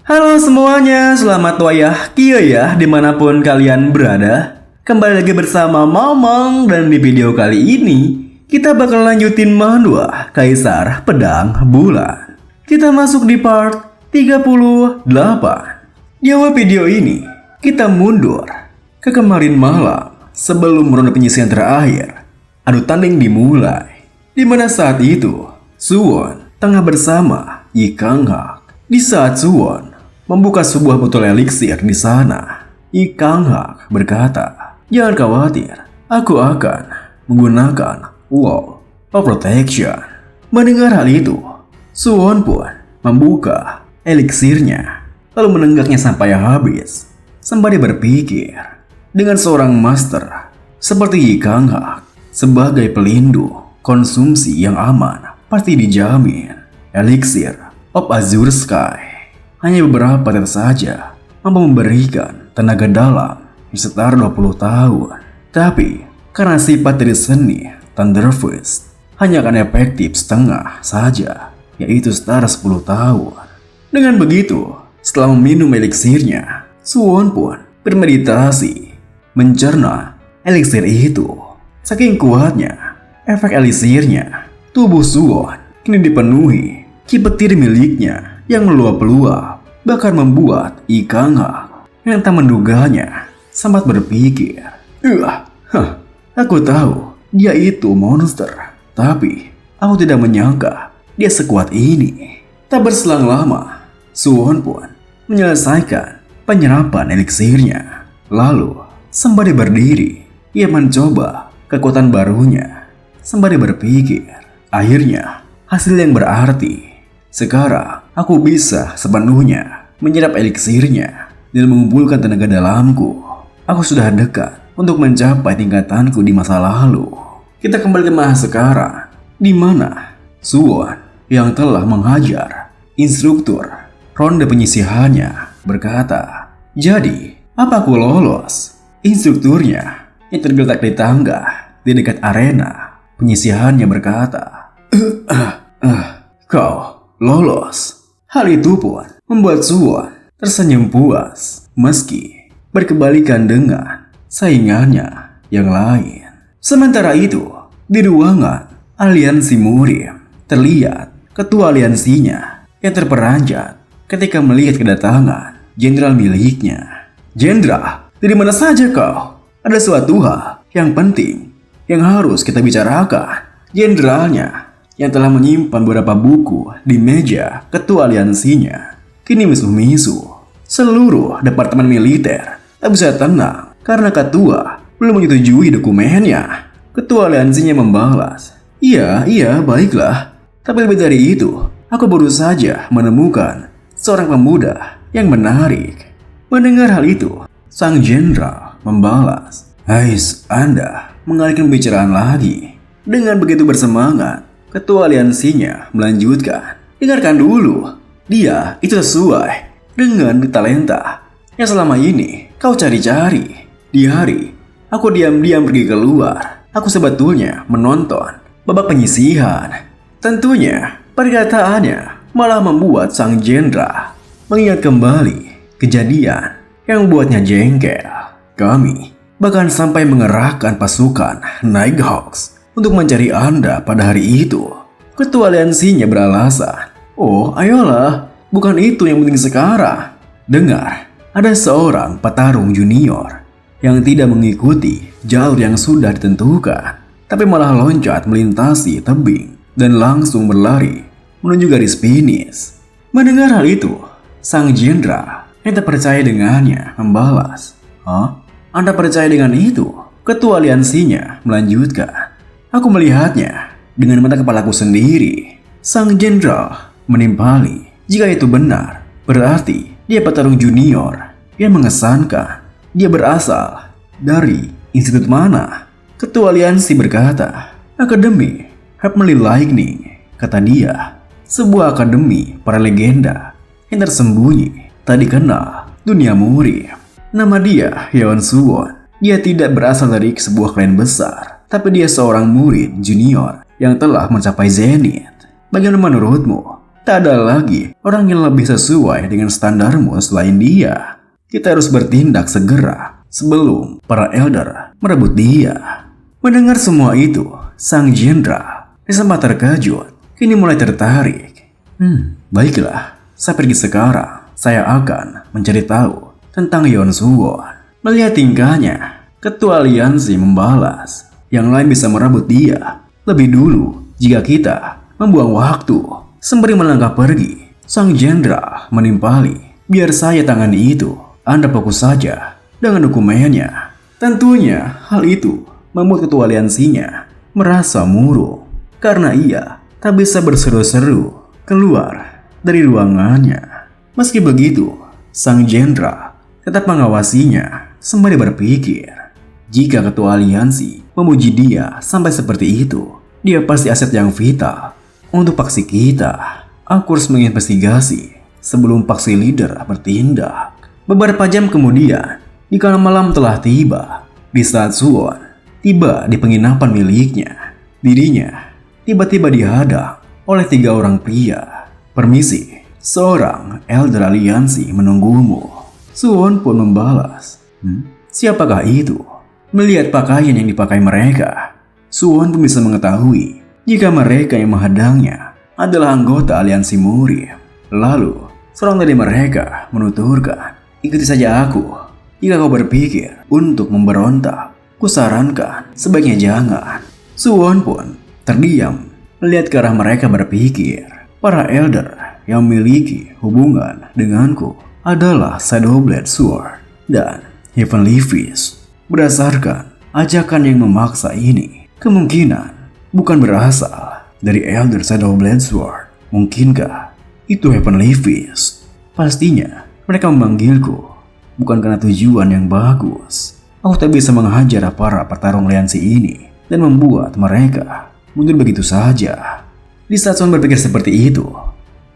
Halo semuanya, selamat wayah kia ya dimanapun kalian berada. Kembali lagi bersama Mamang dan di video kali ini kita bakal lanjutin manhwa Kaisar Pedang Bulan. Kita masuk di part 38. Di awal video ini kita mundur ke kemarin malam sebelum ronde penyisihan terakhir. Adu tanding dimulai, di mana saat itu Suwon tengah bersama Yi Kang-hak. Di saat Suwon membuka sebuah botol eliksir di sana, Yi Kang-hak berkata, "Jangan khawatir, aku akan menggunakan wall of protection." Mendengar hal itu, Suwon pun membuka eliksirnya, lalu menenggaknya sampai habis, sembari berpikir, dengan seorang master seperti Yi Kang-hak sebagai pelindung konsumsi yang aman pasti dijamin. Elixir of Azure Sky hanya beberapa tetes saja mampu memberikan tenaga dalam yang setara 20 tahun. Tapi karena sifat dari seni Thunder Fist hanya akan efektif setengah saja, yaitu setara 10 tahun. Dengan begitu, setelah meminum eliksirnya, Suwon pun bermeditasi mencerna eliksir itu. Saking kuatnya efek eliksirnya, tubuh Suwon kini dipenuhi ki petir miliknya yang meluap-luap, bahkan membuat Yi Kang-hak yang tak menduganya sempat berpikir, aku tahu dia itu monster, tapi aku tidak menyangka dia sekuat ini." Tak berselang lama, Suwon pun menyelesaikan penyerapan eliksirnya. Lalu, sembari berdiri, ia mencoba kekuatan barunya. Sembari berpikir, akhirnya hasil yang berarti. Sekarang aku bisa sepenuhnya menyerap eliksirnya dan mengumpulkan tenaga dalamku. Aku sudah dekat untuk mencapai tingkatanku di masa lalu. Kita kembali ke masa sekarang, di mana Suwon yang telah menghajar instruktur ronde penyisihannya berkata, "Jadi, apa aku lolos?" Instrukturnya yang tergeletak di tangga di dekat arena penyisihannya berkata, "Kau lolos." Hal itu pun membuat Suwon tersenyum puas meski berkebalikan dengan saingannya yang lain. Sementara itu, di ruangan aliansi murim, terlihat ketua aliansinya yang terperanjat ketika melihat kedatangan jenderal miliknya. "Jenderal, dari mana saja kau? Ada suatu hal yang penting yang harus kita bicarakan." Jenderalnya yang telah menyimpan beberapa buku di meja ketua aliansinya kini misuh-misuh. Seluruh departemen militer tak bisa tenang karena ketua belum menyetujui dokumennya. Ketua aliansinya membalas, Iya, baiklah. Tapi lebih dari itu, aku baru saja menemukan seorang pemuda yang menarik." Mendengar hal itu, sang jenderal membalas, "Hais, Anda mengalihkan pembicaraan lagi." Dengan begitu bersemangat, ketua aliansinya melanjutkan, "Dengarkan dulu, dia itu sesuai dengan talenta yang selama ini kau cari-cari. Di hari aku diam-diam pergi keluar, aku sebetulnya menonton babak penyisihan." Tentunya perkataannya malah membuat sang jenderal mengingat kembali kejadian yang membuatnya jengkel. "Kami bahkan sampai mengerahkan pasukan Nighthawks untuk mencari Anda pada hari itu." Ketua aliansinya beralasan, "Oh, ayolah, bukan itu yang penting sekarang. Dengar, ada seorang petarung junior yang tidak mengikuti jalur yang sudah ditentukan, tapi malah loncat melintasi tebing dan langsung berlari menuju garis finish." Mendengar hal itu, sang jenderal yang tak percaya dengannya membalas, Anda percaya dengan itu?" Ketua aliansinya melanjutkan, "Aku melihatnya dengan mata kepalaku sendiri." Sang jenderal menimpali, "Jika itu benar, berarti dia petarung junior yang mengesankan. Dia berasal dari institut mana?" Ketua aliansi berkata, "Akademi Heavenly Lightning," kata dia. "Sebuah akademi para legenda yang tersembunyi tak dikenal dunia murim. Nama dia Yeon Suwon. Dia tidak berasal dari sebuah klan besar, tapi dia seorang murid junior yang telah mencapai zenith. Bagaimana menurutmu? Tak ada lagi orang yang lebih sesuai dengan standarmu selain dia. Kita harus bertindak segera sebelum para elder merebut dia. Mendengar semua itu, sang jenderal sempat terkejut, kini mulai tertarik. Baiklah, saya pergi sekarang. Saya akan mencari tahu tentang Yeon Suwon. Melihat tingkahnya, ketua aliansi membalas, yang lain bisa merebut dia lebih dulu jika kita membuang waktu. Sembari melangkah pergi, sang jenderal menimpali, biar saya tangani itu. Anda fokus saja dengan dokumennya. Tentunya hal itu membuat ketua aliansinya merasa murung karena ia tak bisa berseru-seru keluar dari ruangannya. Meski begitu, sang jenderal tetap mengawasinya sembari berpikir, jika ketua aliansi memuji dia sampai seperti itu, dia pasti aset yang vital untuk paksi kita. Aku harus menginvestigasi sebelum paksi leader bertindak. Beberapa jam kemudian, di kala malam telah tiba. Di saat Suwon tiba di penginapan miliknya, dirinya tiba-tiba dihadang oleh 3 orang pria. Permisi, seorang elder aliansi menunggumu. Suwon pun membalas, siapakah itu? Melihat pakaian yang dipakai mereka, Suwon pun bisa mengetahui jika mereka yang menghadangnya adalah anggota aliansi murim. Lalu, seorang dari mereka menuturkan, ikuti saja aku. Jika kau berpikir untuk memberontak, kusarankan sebaiknya jangan. Suwon pun terdiam melihat ke arah mereka berpikir, para elder yang memiliki hubungan denganku adalah Shadowblade Sword dan Heavenly Fist. Berdasarkan ajakan yang memaksa ini, kemungkinan bukan berasal dari Elder Shadowblade Sword. Mungkinkah itu Heavenly Fist? Pastinya mereka memanggilku bukan karena tujuan yang bagus. Aku tak bisa menghajar para petarung aliansi ini dan membuat mereka mundur begitu saja. Di saat Suwon berpikir seperti itu,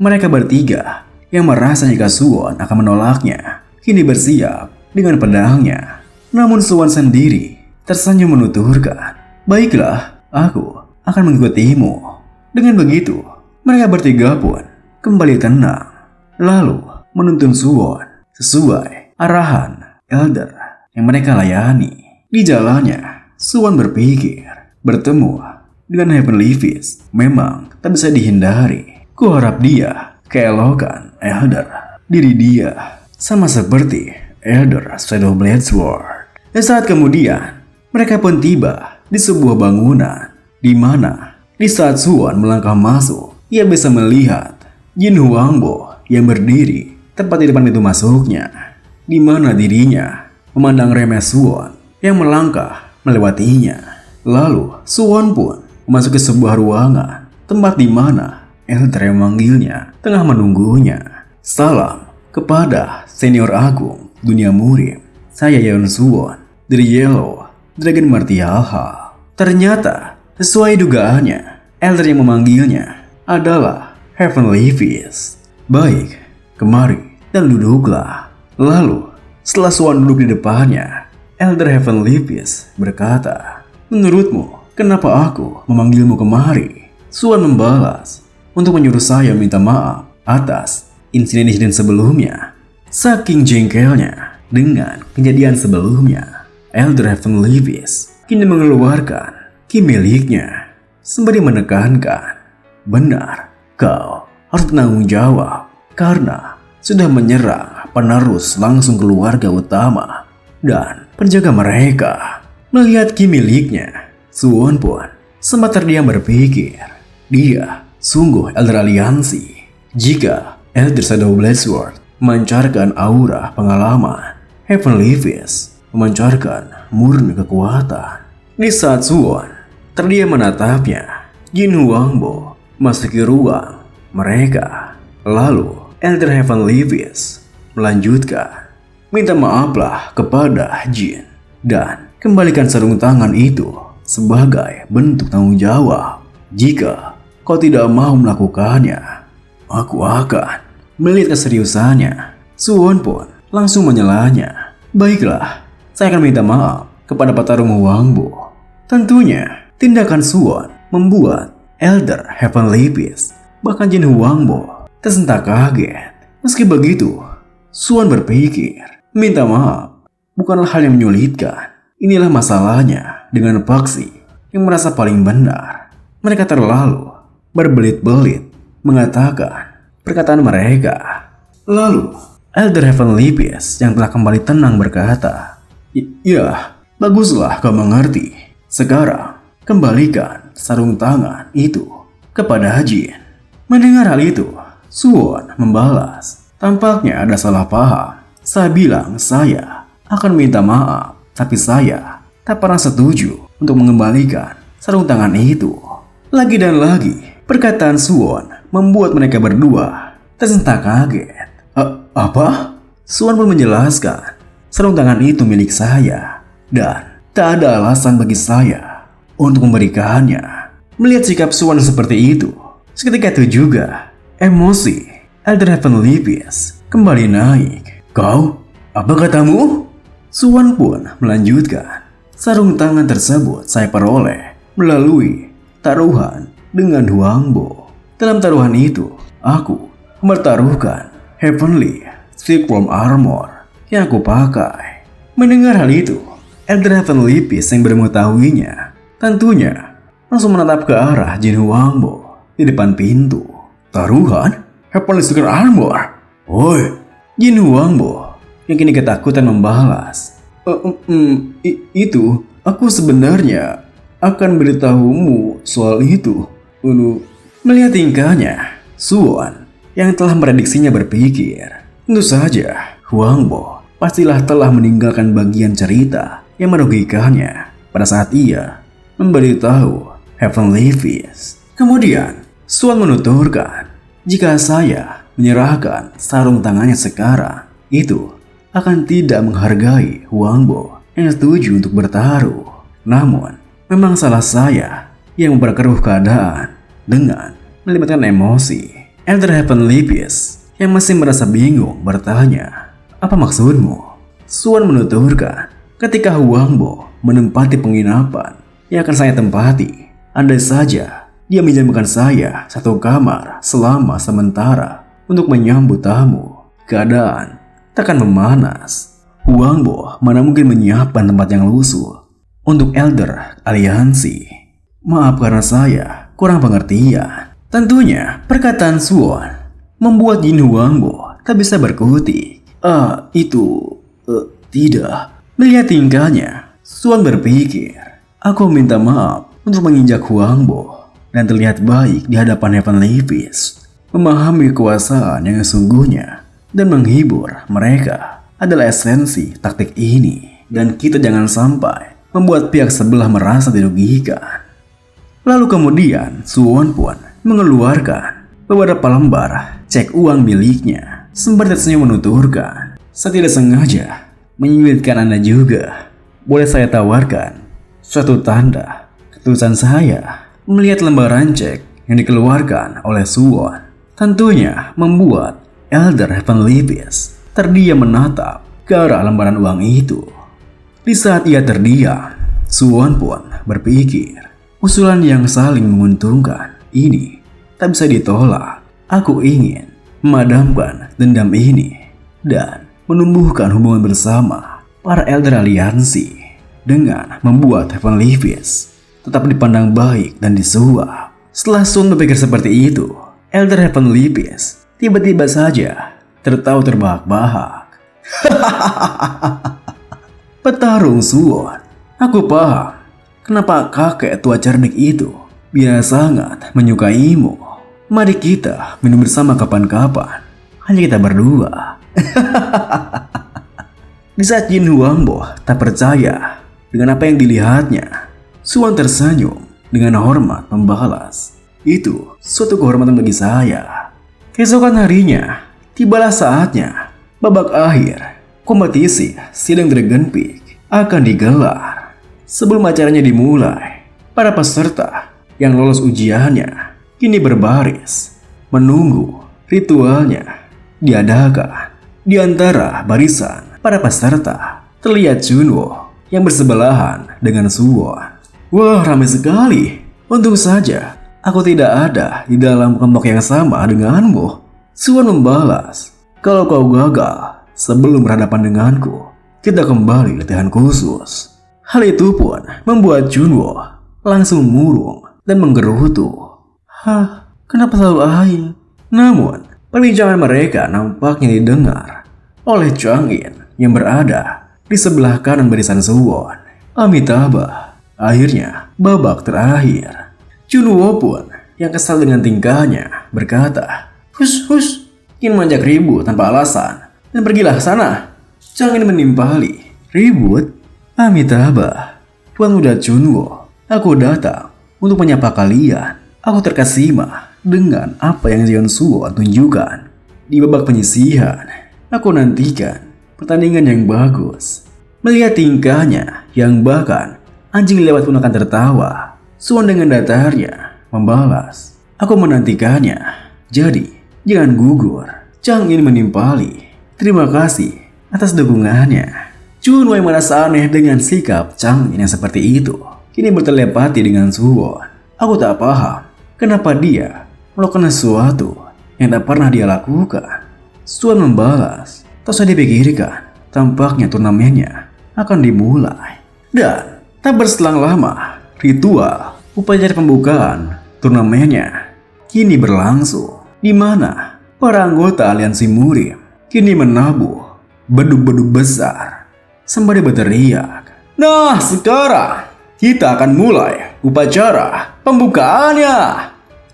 mereka bertiga yang merasa jika Suwon akan menolaknya kini bersiap dengan pedangnya. Namun Suwon sendiri tersenyum menuturkan, baiklah, aku akan mengikutimu. Dengan begitu, mereka bertiga pun kembali tenang, lalu menuntun Suwon sesuai arahan elder yang mereka layani. Di jalannya, Suwon berpikir, bertemu dengan Heavenly Fist memang tak bisa dihindari. Kuharap dia keelokan elder. Diri dia sama seperti elder Shadowblade Sword. Dan saat kemudian, mereka pun tiba di sebuah bangunan, di mana di saat Suwon melangkah masuk, ia bisa melihat Jin Huangbo yang berdiri tepat di depan pintu masuknya, di mana dirinya memandang remeh Suwon yang melangkah melewatinya. Lalu Suwon pun memasuki sebuah ruangan, tempat di mana elder yang memanggilnya tengah menunggunya. Salam kepada senior agung dunia murim, saya Yeon Suwon dari Yellow Dragon Martial Hall. Ternyata sesuai dugaannya, elder yang memanggilnya adalah Heavenly Fist. Baik, kemari dan duduklah. Lalu setelah Suwon duduk di depannya, elder Heavenly Fist berkata, menurutmu kenapa aku memanggilmu kemari? Suwon membalas, untuk menyuruh saya minta maaf atas insiden-insiden sebelumnya. Saking jengkelnya dengan kejadian sebelumnya, elder Heavenly Fist kini mengeluarkan ki miliknya sembari menekankan, benar, kau harus bertanggung jawab karena sudah menyerang penerus langsung keluarga utama dan penjaga mereka. Melihat ki miliknya, Suwon pun sempat terdiam berpikir, dia sungguh elder aliansi. Jika elder Shadowblade Sword memancarkan aura pengalaman, Heavenly Fist memancarkan murni kekuatan. Di saat Suwon terdiam menatapnya, Jin Huangbo memasuki ruang mereka. Lalu elder Heavenly Fist melanjutkan, minta maaflah kepada Jin dan kembalikan sarung tangan itu sebagai bentuk tanggung jawab. Jika kau tidak mau melakukannya, aku akan. Melihat keseriusannya, Suwon pun langsung menyelanya. Baiklah, saya akan minta maaf kepada petarung Huangbo. Tentunya, tindakan Suwon membuat elder Heavenly Fist bahkan Jin Huangbo tersentak kaget. Meski begitu, Suan berpikir, minta maaf bukanlah hal yang menyulitkan. Inilah masalahnya dengan faksi yang merasa paling benar. Mereka terlalu berbelit-belit mengatakan perkataan mereka. Lalu, Elder Heavenly Beast yang telah kembali tenang berkata, Ya, baguslah kau mengerti. Sekarang, kembalikan sarung tangan itu kepada Jin. Mendengar hal itu, Suwon membalas, tampaknya ada salah paham. Saya bilang saya akan minta maaf, tapi saya tak pernah setuju untuk mengembalikan sarung tangan itu. Lagi dan lagi, perkataan Suwon membuat mereka berdua tersentak kaget. Apa? Suwon pun menjelaskan, sarung tangan itu milik saya dan tak ada alasan bagi saya untuk memberikannya. Melihat sikap Suwon seperti itu, seketika itu juga emosi Elder Heavenly Beast kembali naik. Kau? Apa katamu? Suwon pun melanjutkan, sarung tangan tersebut saya peroleh melalui taruhan dengan Huangbo. Dalam taruhan itu, aku mempertaruhkan Heavenly Silkworm Armor yang aku pakai. Mendengar hal itu, Elder Heavenly Beast yang mengetahuinya tentunya langsung menatap ke arah Jin Huangbo di depan pintu. Taruhan? Heavenly Silkworm Armor? Oi, Jin Huangbo yang kini ketakutan membalas. Itu aku sebenarnya akan beritahumu soal itu. Melihat tingkahnya, Suwon yang telah prediksinya berpikir, tentu saja Huangbo pastilah telah meninggalkan bagian cerita yang merugikannya pada saat ia memberitahu Heavenly Beast. Kemudian Suwon menuturkan, jika saya menyerahkan sarung tangannya sekarang, itu akan tidak menghargai Huangbo yang setuju untuk bertaruh. Namun memang salah saya yang memperkeruh keadaan dengan melibatkan emosi. Elder Heavenly Beast yang masih merasa bingung bertanya, apa maksudmu? Suwon menuturkan, ketika Huangbo menempati penginapan yang akan saya tempati, andai saja dia menjaminkan saya satu kamar selama sementara untuk menyambut tamu, keadaan takkan memanas. Huangbo mana mungkin menyiapkan tempat yang lusuh untuk Elder Aliansi. Maaf karena saya kurang pengertian. Tentunya perkataan Suwon membuat Jin Huangbo tak bisa berkutik. Tidak. Melihat tingkahnya, Suwon berpikir, aku minta maaf untuk menginjak Huangbo dan terlihat baik di hadapan Heavenly Beast. Memahami kekuasaan yang sesungguhnya dan menghibur mereka adalah esensi taktik ini. Dan kita jangan sampai membuat pihak sebelah merasa dirugikan. Lalu kemudian Suwon pun mengeluarkan beberapa lembar cek uang miliknya. Sembari tersenyum menuturkan, saya tidak sengaja menyulitkan Anda juga. Boleh saya tawarkan suatu tanda ketulusan saya? Melihat lembaran cek yang dikeluarkan oleh Suwon tentunya membuat Elder Heavenly Beast terdiam menatap ke arah lembaran uang itu. Di saat ia terdiam, Suwon pun berpikir, usulan yang saling menguntungkan ini tak bisa ditolak. Aku ingin memadamkan dendam ini dan menumbuhkan hubungan bersama para Elder Aliansi dengan membuat Heavenly Beast tetap dipandang baik dan disuap. Setelah Sun berpikir seperti itu, Elder Heavenly Beast tiba-tiba saja tertawa terbahak-bahak. Petarung Suwon, aku paham kenapa kakek tua cerdik itu biar sangat menyukaimu. Mari kita minum bersama kapan-kapan. Hanya kita berdua. Di saat Jin Huangbo tak percaya dengan apa yang dilihatnya, Suwon tersenyum dengan hormat membalas, itu suatu kehormatan bagi saya. Keesokan harinya, tibalah saatnya babak akhir kompetisi sidang Dragon Peak akan digelar. Sebelum acaranya dimulai, para peserta yang lolos ujiannya kini berbaris menunggu ritualnya diadakan. Di antara barisan para peserta terlihat Junwo yang bersebelahan dengan Suwon. Wah, ramai sekali. Untung saja aku tidak ada di dalam kelompok yang sama denganmu. Suan membalas, "Kalau kau gagal sebelum berhadapan denganku, kita kembali latihan khusus." Hal itu pun membuat Junwo langsung murung dan menggerutu. "Hah, kenapa selalu Aing?" Namun, perbincangan mereka nampaknya didengar oleh Chang In yang berada di sebelah kanan barisan Suwon. Amitabha akhirnya babak terakhir. Junwo pun yang kesal dengan tingkahnya berkata, "Hus, ingin mengajak ribut tanpa alasan, dan pergilah sana." Chang In menimpali, "Ribut? Amitabha, Tuan Muda Junwo, aku datang untuk menyapa kalian. Aku terkesima dengan apa yang Jeon Suwon tunjukkan di babak penyisihan. Aku nantikan pertandingan yang bagus." Melihat tingkahnya yang bahkan anjing lewat pun akan tertawa, Suwon dengan datarnya membalas, "Aku menantikannya. Jadi, jangan gugur." Chang In menimpali, "Terima kasih atas dukungannya." Junwo yang merasa aneh dengan sikap Chang In yang seperti itu, kini bertelepati dengan Suwon. "Aku tak paham kenapa dia melakukan sesuatu yang tak pernah dia lakukan." Suwon membalas, "Tak usah dipikirkan, tampaknya turnamennya akan dimulai." Dan tak berselang lama, ritual upacara pembukaan turnamennya kini berlangsung, di mana para anggota aliansi murim kini menabuh bedug-bedug besar sembari berteriak, "Nah, sekarang kita akan mulai upacara pembukaannya."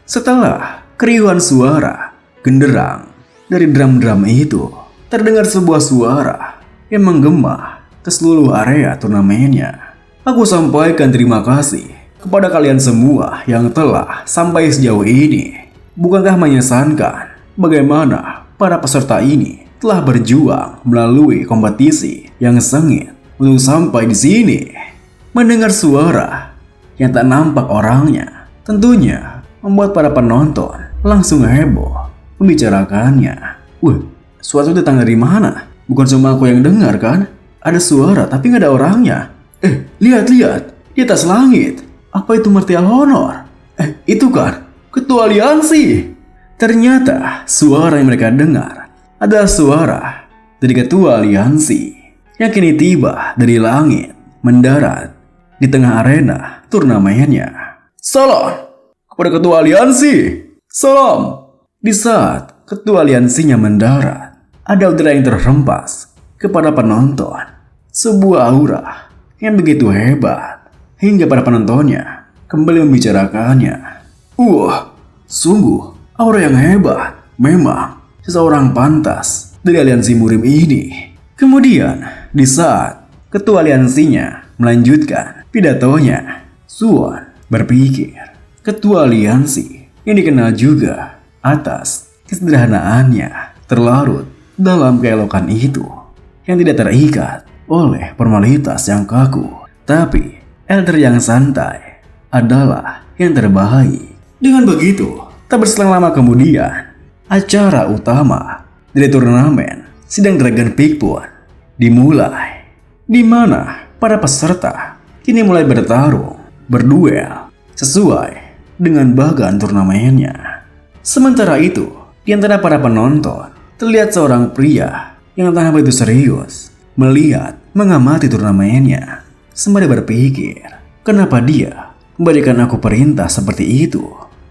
Setelah keriuhan suara genderang dari drum-drum itu, terdengar sebuah suara yang menggema ke seluruh area turnamennya. "Aku sampaikan terima kasih kepada kalian semua yang telah sampai sejauh ini. Bukankah menyesankan bagaimana para peserta ini telah berjuang melalui kompetisi yang sengit untuk sampai di sini?" Mendengar suara yang tak nampak orangnya tentunya membuat para penonton langsung heboh membicarakannya. "Wah, suara itu datang dari mana? Bukan cuma aku yang dengar kan? Ada suara tapi nggak ada orangnya. Lihat, di atas langit. Apa itu martial honor? Itu kan ketua aliansi." Ternyata suara yang mereka dengar adalah suara dari ketua aliansi yang kini tiba dari langit mendarat di tengah arena turnamennya. "Salam kepada ketua aliansi. Salam." Di saat ketua aliansinya mendarat, ada udara yang terhempas kepada penonton. Sebuah aura yang begitu hebat hingga para penontonnya kembali membicarakannya. "Wah, sungguh aura yang hebat. Memang seseorang pantas dari aliansi murim ini." Kemudian di saat ketua aliansinya melanjutkan pidatonya, Suwon berpikir, ketua aliansi yang dikenal juga atas kesederhanaannya terlarut dalam keelokan itu yang tidak terikat oleh formalitas yang kaku. Tapi elder yang santai adalah yang terbaik. Dengan begitu, tak berselang lama kemudian, acara utama dari turnamen Sidang Dragon Peak pun dimulai, di mana para peserta kini mulai bertarung, berduel sesuai dengan bagan turnamennya. Sementara itu, di antara para penonton terlihat seorang pria yang entah apa itu serius melihat mengamati turnamennya, sembari berpikir, kenapa dia memberikan aku perintah seperti itu,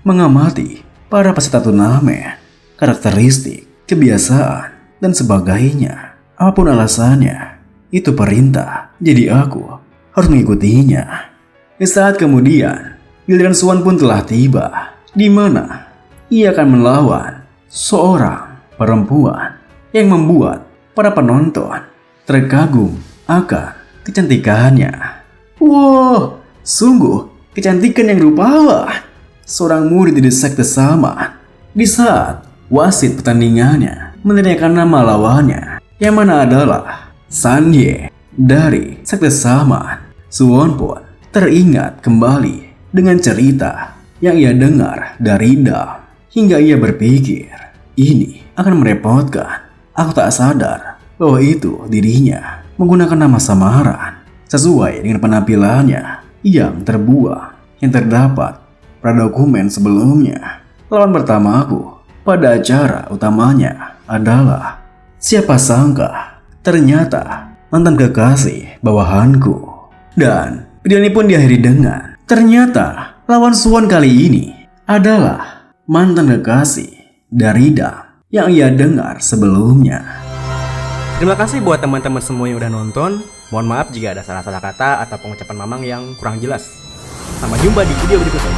mengamati para peserta turnamen, karakteristik, kebiasaan, dan sebagainya. Apapun alasannya, itu perintah, jadi aku harus mengikutinya. Di saat kemudian, giliran Suwon pun telah tiba, di mana ia akan melawan seorang perempuan yang membuat para penonton terkagum akan kecantikannya. Wow, sungguh kecantikan yang rupawan. Seorang murid di sekte Saman. Di saat wasit pertandingannya menanyakan nama lawannya, yang mana adalah Sanye dari sekte Saman, Suwon pun teringat kembali dengan cerita yang ia dengar dari Dam, hingga ia berpikir, ini akan merepotkan. Aku tak sadar bahwa itu dirinya menggunakan nama samaran sesuai dengan penampilannya yang terbuang yang terdapat pada dokumen sebelumnya. Lawan pertama aku pada acara utamanya adalah siapa sangka ternyata mantan kekasih bawahanku. Dan video ini pun diakhiri dengan ternyata lawan Suwon kali ini adalah mantan kekasih dari Dam yang ia dengar sebelumnya. Terima kasih buat teman-teman semua yang udah nonton. Mohon maaf jika ada salah-salah kata atau pengucapan Mamang yang kurang jelas. Sampai jumpa di video berikutnya.